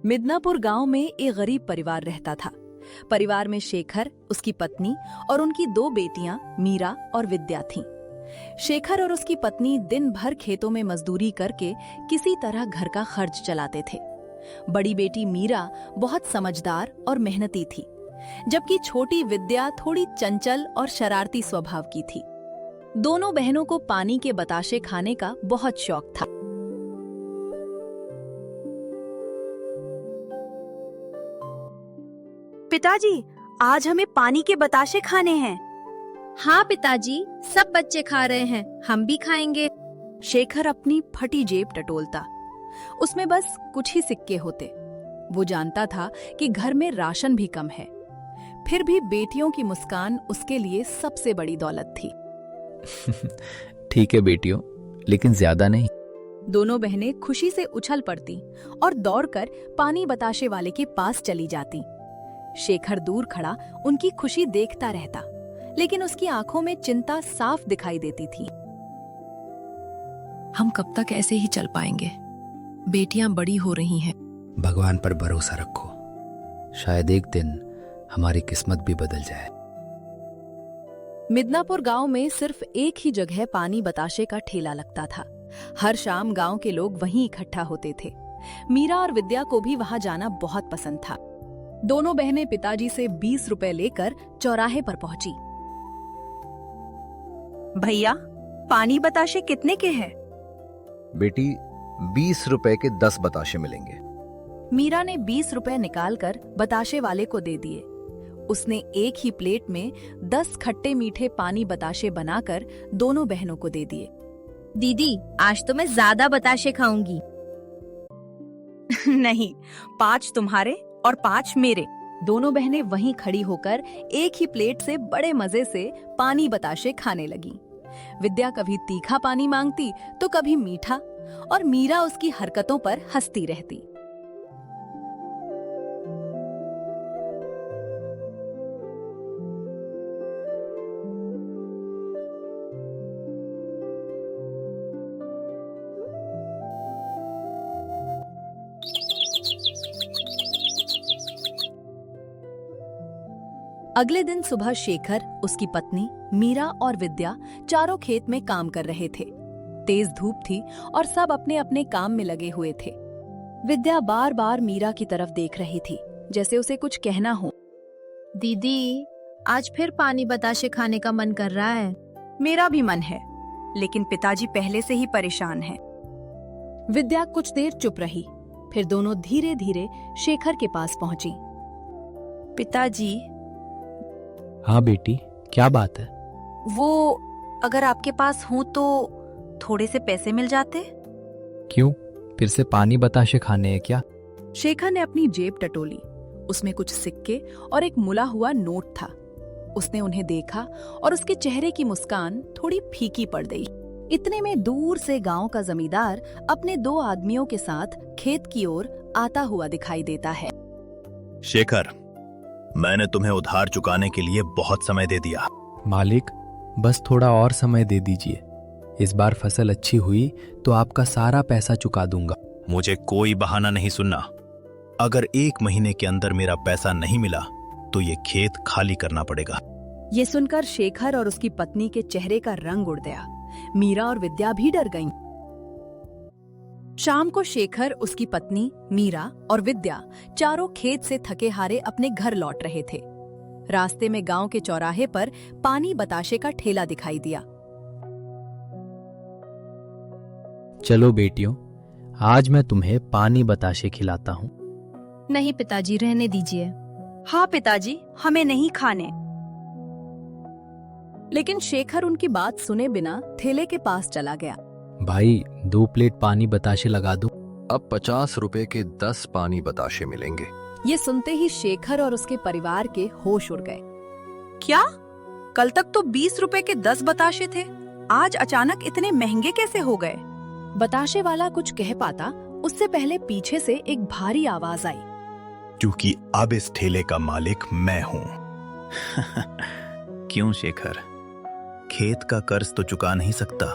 मिदनापुर गांव में एक गरीब परिवार रहता था। परिवार में शेखर, उसकी पत्नी और उनकी दो बेटियां मीरा और विद्या थीं। शेखर और उसकी पत्नी दिन भर खेतों में मजदूरी करके किसी तरह घर का खर्च चलाते थे। बड़ी बेटी मीरा बहुत समझदार और मेहनती थी, जबकि छोटी विद्या थोड़ी चंचल और शरारती स्वभाव की थी। दोनों बहनों को पानी के बताशे खाने का बहुत शौक था। पिताजी, आज हमें पानी के बताशे खाने हैं। हाँ पिताजी, सब बच्चे खा रहे हैं, हम भी खाएंगे। शेखर अपनी फटी जेब टटोलता। उसमें बस कुछ ही सिक्के होते। वो जानता था कि घर में राशन भी कम है, फिर भी बेटियों की मुस्कान उसके लिए सबसे बड़ी दौलत थी। ठीक है बेटियों, लेकिन ज्यादा नहीं। दोनों बहनें खुशी से उछल पड़ती और दौड़कर पानी बताशे वाले के पास चली जाती। शेखर दूर खड़ा उनकी खुशी देखता रहता, लेकिन उसकी आंखों में चिंता साफ दिखाई देती थी। हम कब तक ऐसे ही चल पाएंगे? बेटियां बड़ी हो रही हैं। भगवान पर भरोसा रखो, शायद एक दिन हमारी किस्मत भी बदल जाए। मिदनापुर गांव में सिर्फ एक ही जगह पानी बताशे का ठेला लगता था। हर शाम गांव के लोग वहीं इकट्ठा होते थे। मीरा और विद्या को भी वहां जाना बहुत पसंद था। दोनों बहनें पिताजी से 20 रुपए लेकर चौराहे पर पहुंची। भैया, पानी बताशे कितने के हैं? बेटी, 20 रुपए के 10 बताशे मिलेंगे। मीरा ने 20 रुपए निकालकर बताशे वाले को दे दिए। उसने एक ही प्लेट में 10 खट्टे मीठे पानी बताशे बनाकर दोनों बहनों को दे दिए। दीदी, आज तो मैं ज्यादा बताशे खाऊंगी। नहीं, 5 तुम्हारे और 5 मेरे। दोनों बहनें वहीं खड़ी होकर एक ही प्लेट से बड़े मजे से पानी बताशे खाने लगीं। विद्या कभी तीखा पानी मांगती तो कभी मीठा, और मीरा उसकी हरकतों पर हंसती रहती। अगले दिन सुबह शेखर, उसकी पत्नी मीरा और विद्या चारों खेत में काम कर रहे थे। तेज धूप थी और सब अपने अपने काम में लगे हुए थे। विद्या बार बार मीरा की तरफ देख रही थी, जैसे उसे कुछ कहना हो। दीदी, आज फिर पानी बताशे खाने का मन कर रहा है। मेरा भी मन है, लेकिन पिताजी पहले से ही परेशान हैं। विद्या कुछ देर चुप रही, फिर दोनों धीरे धीरे शेखर के पास पहुंची। पिताजी, हाँ बेटी, क्या बात है? वो अगर आपके पास हो तो थोड़े से पैसे मिल जाते। क्यों, फिर से पानी बताशे खाने हैं क्या? शेखर ने अपनी जेब टटोली। उसमें कुछ सिक्के और एक मुला हुआ नोट था। उसने उन्हें देखा और उसके चेहरे की मुस्कान थोड़ी फीकी पड़ गई। इतने में दूर से गांव का जमींदार अपने 2 आदमियों के साथ खेत की ओर आता हुआ दिखाई देता है। शेखर, मैंने तुम्हें उधार चुकाने के लिए बहुत समय दे दिया। मालिक, बस थोड़ा और समय दे दीजिए। इस बार फसल अच्छी हुई तो आपका सारा पैसा चुका दूंगा। मुझे कोई बहाना नहीं सुनना। अगर 1 महीने के अंदर मेरा पैसा नहीं मिला तो ये खेत खाली करना पड़ेगा। ये सुनकर शेखर और उसकी पत्नी के चेहरे का रंग उड़ गया। मीरा और विद्या भी डर गईं। शाम को शेखर, उसकी पत्नी मीरा और विद्या चारों खेत से थके हारे अपने घर लौट रहे थे। रास्ते में गांव के चौराहे पर पानी बताशे का ठेला दिखाई दिया। चलो बेटियों, आज मैं तुम्हें पानी बताशे खिलाता हूँ। नहीं पिताजी, रहने दीजिए। हाँ पिताजी, हमें नहीं खाने। लेकिन शेखर उनकी बात सुने बिना ठेले के पास चला गया। भाई, 2 प्लेट पानी बताशे लगा दूं? अब 50 रुपए के 10 पानी बताशे मिलेंगे। ये सुनते ही शेखर और उसके परिवार के होश उड़ गए। क्या? कल तक तो 20 रुपए के 10 बताशे थे, आज अचानक इतने महंगे कैसे हो गए? बताशे वाला कुछ कह पाता उससे पहले पीछे से एक भारी आवाज आई। क्योंकि अब इस ठेले का मालिक मैं हूं। क्यों शेखर, खेत का कर्ज तो चुका नहीं सकता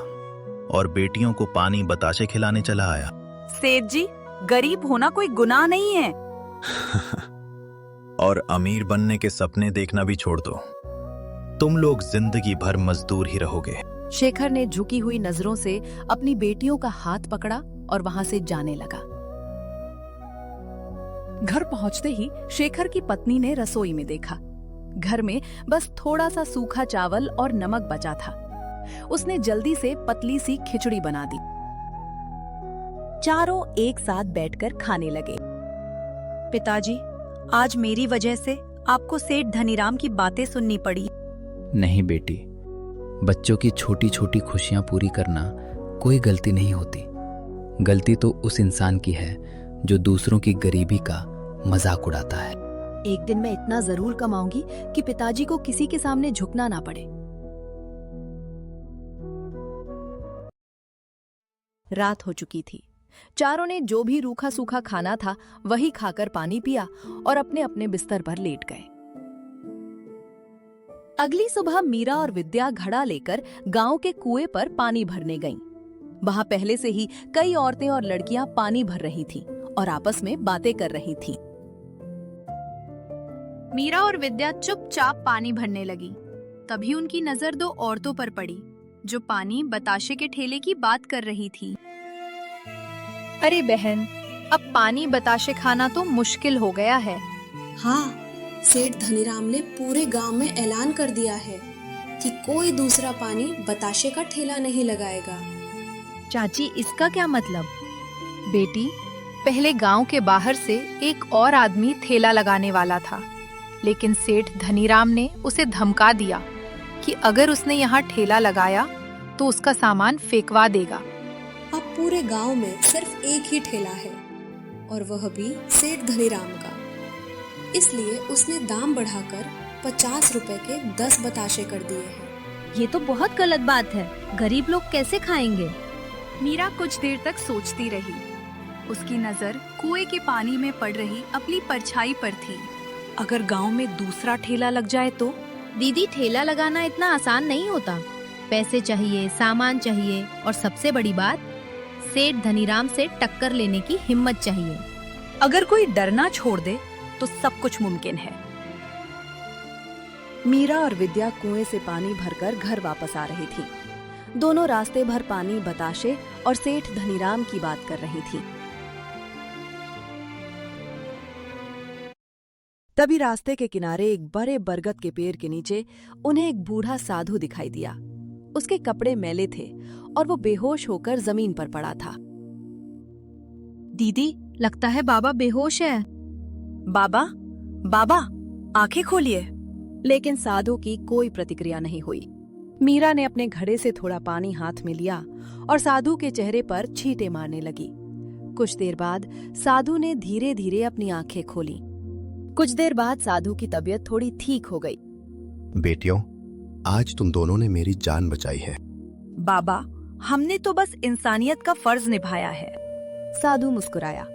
और बेटियों को पानी बताशे खिलाने चला आया। सेठ जी, गरीब होना कोई गुनाह नहीं है। और अमीर बनने के सपने देखना भी छोड़ दो। तुम लोग जिंदगी भर मजदूर ही रहोगे। शेखर ने झुकी हुई नजरों से अपनी बेटियों का हाथ पकड़ा और वहां से जाने लगा। घर पहुंचते ही शेखर की पत्नी ने रसोई में देखा। घर में बस थोड़ा सा सूखा चावल और नमक बचा था। उसने जल्दी से पतली सी खिचड़ी बना दी। चारों एक साथ बैठकर खाने लगे। पिताजी, आज मेरी वजह से आपको सेठ धनीराम की बातें सुननी पड़ी। नहीं बेटी, बच्चों की छोटी छोटी खुशियां पूरी करना कोई गलती नहीं होती। गलती तो उस इंसान की है जो दूसरों की गरीबी का मजाक उड़ाता है। एक दिन मैं इतना जरूर कमाऊंगी कि पिताजी को किसी के सामने झुकना ना पड़े। रात हो चुकी थी। चारों ने जो भी रूखा सूखा खाना था वही खाकर पानी पिया और अपने अपने बिस्तर पर लेट गए। अगली सुबह मीरा और विद्या घड़ा लेकर गांव के कुएं पर पानी भरने गईं। वहां पहले से ही कई औरतें और लड़कियां पानी भर रही थीं और आपस में बातें कर रही थीं। मीरा और विद्या चुपचाप पानी भरने लगी। तभी उनकी नजर दो औरतों पर पड़ी जो पानी बताशे के ठेले की बात कर रही थी। अरे बहन, अब पानी बताशे खाना तो मुश्किल हो गया है। हाँ, सेठ धनीराम ने पूरे गांव में ऐलान कर दिया है कि कोई दूसरा पानी बताशे का ठेला नहीं लगाएगा। चाची, इसका क्या मतलब? बेटी, पहले गांव के बाहर से एक और आदमी ठेला लगाने वाला था, लेकिन सेठ धनीराम ने उसे धमका दिया कि अगर उसने यहाँ ठेला लगाया तो उसका सामान फेंकवा देगा। अब पूरे गांव में सिर्फ एक ही ठेला है और वह भी सेठ धनीराम का। इसलिए उसने दाम बढ़ाकर 50 रुपए के 10 बताशे कर दिए हैं। ये तो बहुत गलत बात है। गरीब लोग कैसे खाएंगे? मीरा कुछ देर तक सोचती रही। उसकी नजर कुएं के पानी में पड़ रही अपनी परछाई पर थी। अगर गांव में दूसरा ठेला लग जाए तो? दीदी, ठेला लगाना इतना आसान नहीं होता। पैसे चाहिए, सामान चाहिए और सबसे बड़ी बात, सेठ धनीराम से टक्कर लेने की हिम्मत चाहिए। अगर कोई डरना छोड़ दे तो सब कुछ मुमकिन है। मीरा और विद्या कुएं से पानी भरकर घर वापस आ रही थी। दोनों रास्ते भर पानी बताशे और सेठ धनीराम की बात कर रही थी। तभी रास्ते के किनारे एक बड़े बरगद के पेड़ के नीचे उन्हें एक बूढ़ा साधु दिखाई दिया। उसके कपड़े मैले थे और वो बेहोश होकर जमीन पर पड़ा था। दीदी, लगता है बाबा बेहोश है। बाबा, बाबा, आंखें खोलिए। लेकिन साधु की कोई प्रतिक्रिया नहीं हुई। मीरा ने अपने घड़े से थोड़ा पानी हाथ में लिया और साधु के चेहरे पर छींटे मारने लगी। कुछ देर बाद साधु ने धीरे धीरे अपनी आंखें खोली। कुछ देर बाद साधु की तबीयत थोड़ी ठीक हो गई। बेटियों, आज तुम दोनों ने मेरी जान बचाई है। बाबा, हमने तो बस इंसानियत का फर्ज निभाया है। साधु मुस्कुराया।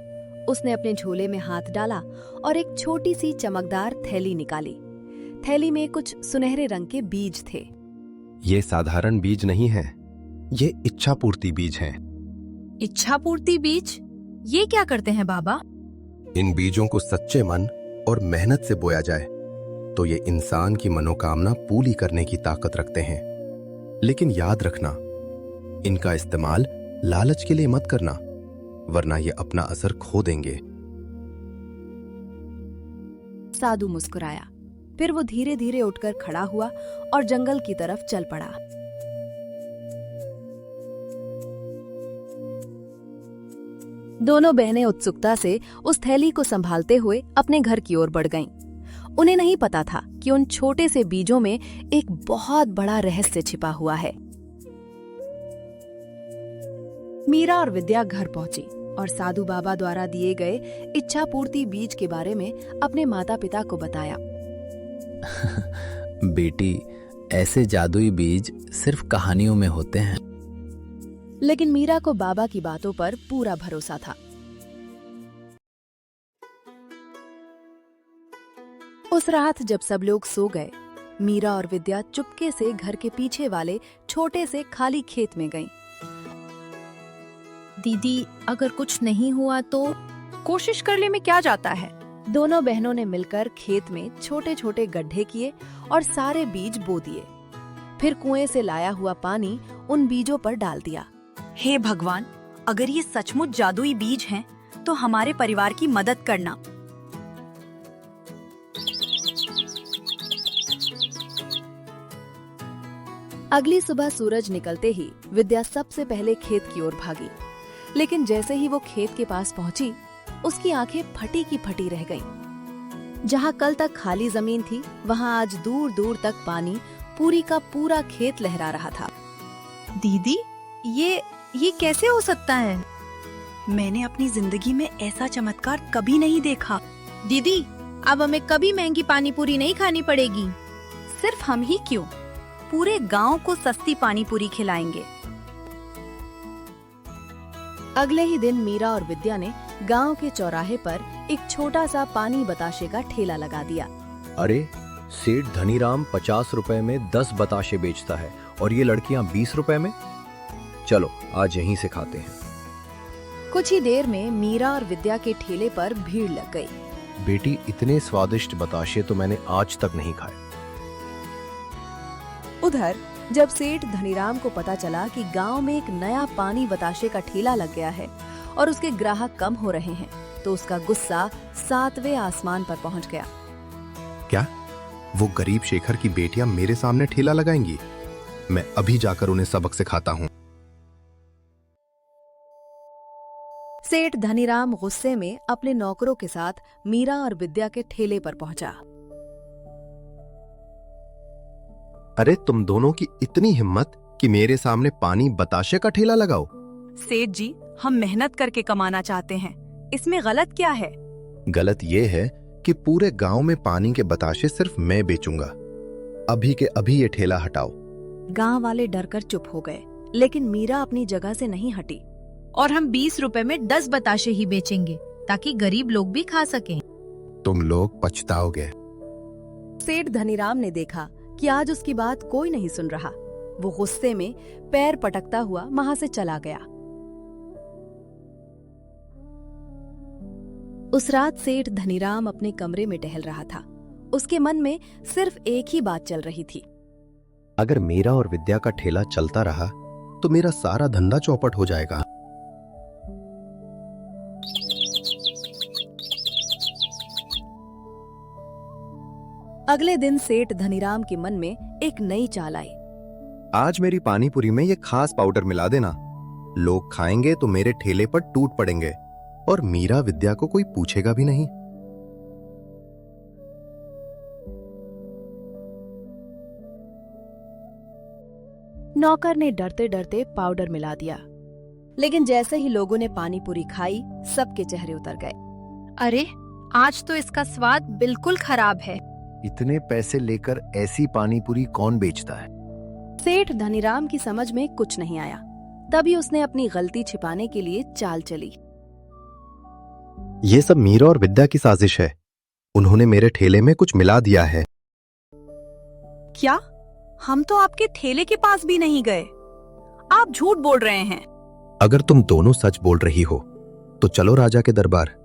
उसने अपने झोले में हाथ डाला और एक छोटी सी चमकदार थैली निकाली। थैली में कुछ सुनहरे रंग के बीज थे। ये साधारण बीज नहीं है, ये इच्छा पूर्ति बीज हैं। इच्छा पूर्ति बीज? ये क्या करते हैं बाबा? इन बीजों को सच्चे मन और मेहनत से बोया जाए तो ये इंसान की मनोकामना पूरी करने की ताकत रखते हैं। लेकिन याद रखना, इनका इस्तेमाल लालच के लिए मत करना, वरना ये अपना असर खो देंगे। साधु मुस्कुराया। फिर वो धीरे धीरे उठकर खड़ा हुआ और जंगल की तरफ चल पड़ा। दोनों बहनें उत्सुकता से उस थैली को संभालते हुए अपने घर की ओर बढ़ गईं। उन्हें नहीं पता था कि उन छोटे से बीजों में एक बहुत बड़ा रहस्य छिपा हुआ है। मीरा और विद्या घर पहुंची और साधु बाबा द्वारा दिए गए इच्छा पूर्ति बीज के बारे में अपने माता पिता को बताया। बेटी, ऐसे जादुई बीज सिर्फ कहानियों में होते हैं। लेकिन मीरा को बाबा की बातों पर पूरा भरोसा था। उस रात जब सब लोग सो गए, मीरा और विद्या चुपके से घर के पीछे वाले छोटे से खाली खेत में गईं। दीदी, अगर कुछ नहीं हुआ तो? कोशिश करने में क्या जाता है? दोनों बहनों ने मिलकर खेत में छोटे छोटे गड्ढे किए और सारे बीज बो दिए। फिर कुएं से लाया हुआ पानी उन बीजों पर डाल दिया। हे भगवान, अगर ये सचमुच जादुई बीज हैं, तो हमारे परिवार की मदद करना। अगली सुबह सूरज निकलते ही विद्या सबसे पहले खेत की ओर भागी, लेकिन जैसे ही वो खेत के पास पहुंची, उसकी आंखें फटी की फटी रह गईं। जहां कल तक खाली जमीन थी, वहां आज दूर दूर तक पानी पूरी का पूरा खेत लहरा रहा था। दीदी, ये कैसे हो सकता है? मैंने अपनी जिंदगी में ऐसा चमत्कार कभी नहीं देखा। दीदी, अब हमें कभी महंगी पानी पूरी नहीं खानी पड़ेगी। सिर्फ हम ही क्यों, पूरे गांव को सस्ती पानी पूरी खिलाएंगे। अगले ही दिन मीरा और विद्या ने गांव के चौराहे पर एक छोटा सा पानी बताशे का ठेला लगा दिया। अरे, सेठ धनीराम 50 रुपए में 10 बताशे बेचता है और ये लड़कियां 20 रुपए में। चलो आज यहीं से खाते हैं। कुछ ही देर में मीरा और विद्या के ठेले पर भीड़ लग गई। बेटी, इतने स्वादिष्ट बताशे तो मैंने आज तक नहीं खाए। उधर जब सेठ धनीराम को पता चला कि गांव में एक नया पानी बताशे का ठेला लग गया है और उसके ग्राहक कम हो रहे हैं, तो उसका गुस्सा 7वें आसमान पर पहुंच गया। क्या वो गरीब शेखर की बेटियां मेरे सामने ठेला लगाएंगी? मैं अभी जाकर उन्हें सबक सिखाता हूँ। सेठ धनीराम गुस्से में अपने नौकरों के साथ मीरा और विद्या के ठेले पर पहुंचा। अरे, तुम दोनों की इतनी हिम्मत कि मेरे सामने पानी बताशे का ठेला लगाओ? सेठ जी, हम मेहनत करके कमाना चाहते हैं, इसमें गलत क्या है? गलत ये है कि पूरे गांव में पानी के बताशे सिर्फ मैं बेचूंगा। अभी के अभी ये ठेला हटाओ। गांव वाले डरकर चुप हो गए, लेकिन मीरा अपनी जगह से नहीं हटी। और हम 20 रुपए में 10 बताशे ही बेचेंगे, ताकि गरीब लोग भी खा सकें। तुम लोग पछताओगे। सेठ धनीराम ने देखा कि आज उसकी बात कोई नहीं सुन रहा। वो गुस्से में पैर पटकता हुआ वहां से चला गया। उस रात सेठ धनीराम अपने कमरे में टहल रहा था। उसके मन में सिर्फ एक ही बात चल रही थी। अगर मेरा और विद्या का ठेला चलता रहा तो मेरा सारा धंधा चौपट हो जाएगा। अगले दिन सेठ धनीराम के मन में एक नई चाल आई। आज मेरी पानीपुरी में ये खास पाउडर मिला देना। लोग खाएंगे तो मेरे ठेले पर टूट पड़ेंगे और मीरा विद्या को कोई पूछेगा भी नहीं। नौकर ने डरते डरते पाउडर मिला दिया, लेकिन जैसे ही लोगों ने पानीपुरी खाई, सबके चेहरे उतर गए। अरे, आज तो इसका स्वाद बिल्कुल खराब है। इतने पैसे लेकर ऐसी पानीपुरी कौन बेचता है? सेठ धनीराम की समझ में कुछ नहीं आया। तभी उसने अपनी गलती छिपाने के लिए चाल चली। ये सब मीरा और विद्या की साजिश है। उन्होंने मेरे ठेले में कुछ मिला दिया है। क्या? हम तो आपके ठेले के पास भी नहीं गए। आप झूठ बोल रहे हैं। अगर तुम दोनों सच बोल रही हो तो चलो राजा के दरबार।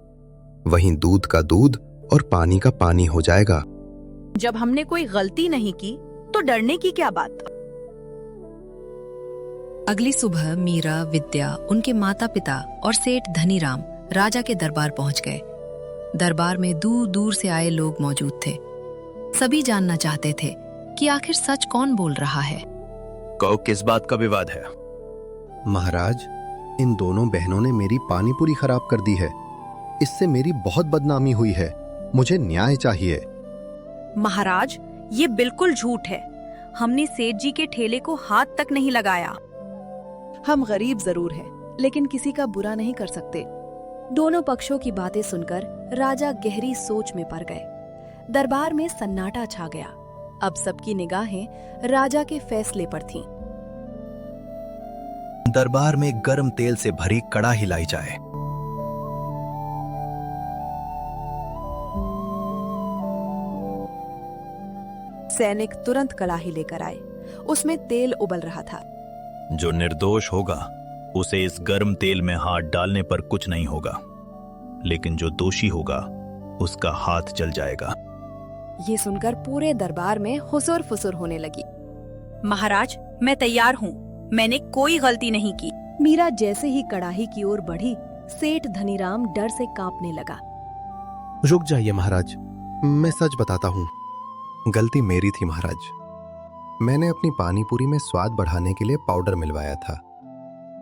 वहीं दूध का दूध और पानी का पानी हो जाएगा। जब हमने कोई गलती नहीं की तो डरने की क्या बात? अगली सुबह मीरा, विद्या, उनके माता पिता और सेठ धनीराम राजा के दरबार पहुंच गए। दरबार में दूर दूर से आए लोग मौजूद थे। सभी जानना चाहते थे कि आखिर सच कौन बोल रहा है। कहो, किस बात का विवाद है? महाराज, इन दोनों बहनों ने मेरी पानीपुरी खराब कर दी है। इससे मेरी बहुत बदनामी हुई है। मुझे न्याय चाहिए। महाराज, ये बिल्कुल झूठ है। हमने सेठ जी के ठेले को हाथ तक नहीं लगाया। हम गरीब जरूर हैं, लेकिन किसी का बुरा नहीं कर सकते। दोनों पक्षों की बातें सुनकर राजा गहरी सोच में पड़ गए। दरबार में सन्नाटा छा गया। अब सबकी निगाहें राजा के फैसले पर थीं। दरबार में गर्म तेल से भरी कड़ाही लाई जाए। सैनिक तुरंत कड़ाही लेकर आए। उसमें तेल उबल रहा था। जो निर्दोष होगा उसे इस गर्म तेल में हाथ डालने पर कुछ नहीं होगा, लेकिन जो दोषी होगा उसका हाथ जल जाएगा। ये सुनकर पूरे दरबार में हुसुर फुसुर होने लगी। महाराज, मैं तैयार हूँ। मैंने कोई गलती नहीं की। मीरा जैसे ही कड़ाही की ओर बढ़ी, सेठ धनीराम डर से कांपने लगा। रुक जाइए महाराज, मैं सच बताता हूँ। गलती मेरी थी महाराज। मैंने अपनी पानी पूरी में स्वाद बढ़ाने के लिए पाउडर मिलवाया था।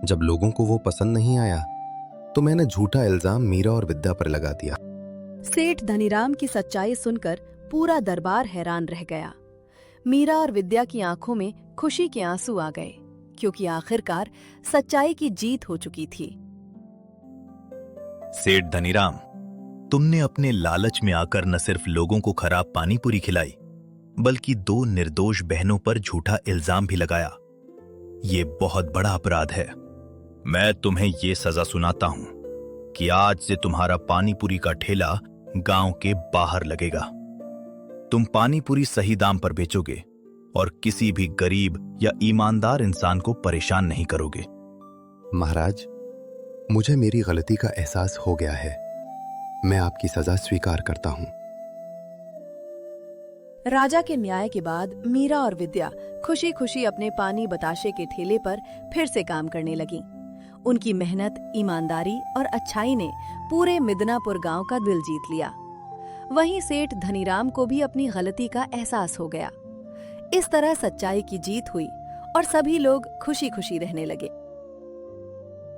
जब लोगों को वो पसंद नहीं आया तो मैंने झूठा इल्जाम मीरा और विद्या पर लगा दिया। सेठ धनीराम की सच्चाई सुनकर पूरा दरबार हैरान रह गया। मीरा और विद्या की आंखों में खुशी के आंसू आ गए, क्योंकि आखिरकार सच्चाई की जीत हो चुकी थी। सेठ धनीराम, तुमने अपने लालच में आकर न सिर्फ लोगों को खराब पानी पूरी खिलाई, बल्कि 2 निर्दोष बहनों पर झूठा इल्जाम भी लगाया। ये बहुत बड़ा अपराध है। मैं तुम्हें ये सजा सुनाता हूं कि आज से तुम्हारा पानी पूरी का ठेला गांव के बाहर लगेगा। तुम पानी पूरी सही दाम पर बेचोगे और किसी भी गरीब या ईमानदार इंसान को परेशान नहीं करोगे। महाराज, मुझे मेरी गलती का एहसास हो गया है। मैं आपकी सजा स्वीकार करता हूँ। राजा के न्याय के बाद मीरा और विद्या खुशी खुशी अपने पानी बताशे के ठेले पर फिर से काम करने लगीं। उनकी मेहनत, ईमानदारी और अच्छाई ने पूरे मिदनापुर गांव का दिल जीत लिया। वहीं सेठ धनीराम को भी अपनी गलती का एहसास हो गया। इस तरह सच्चाई की जीत हुई और सभी लोग खुशी खुशी रहने लगे।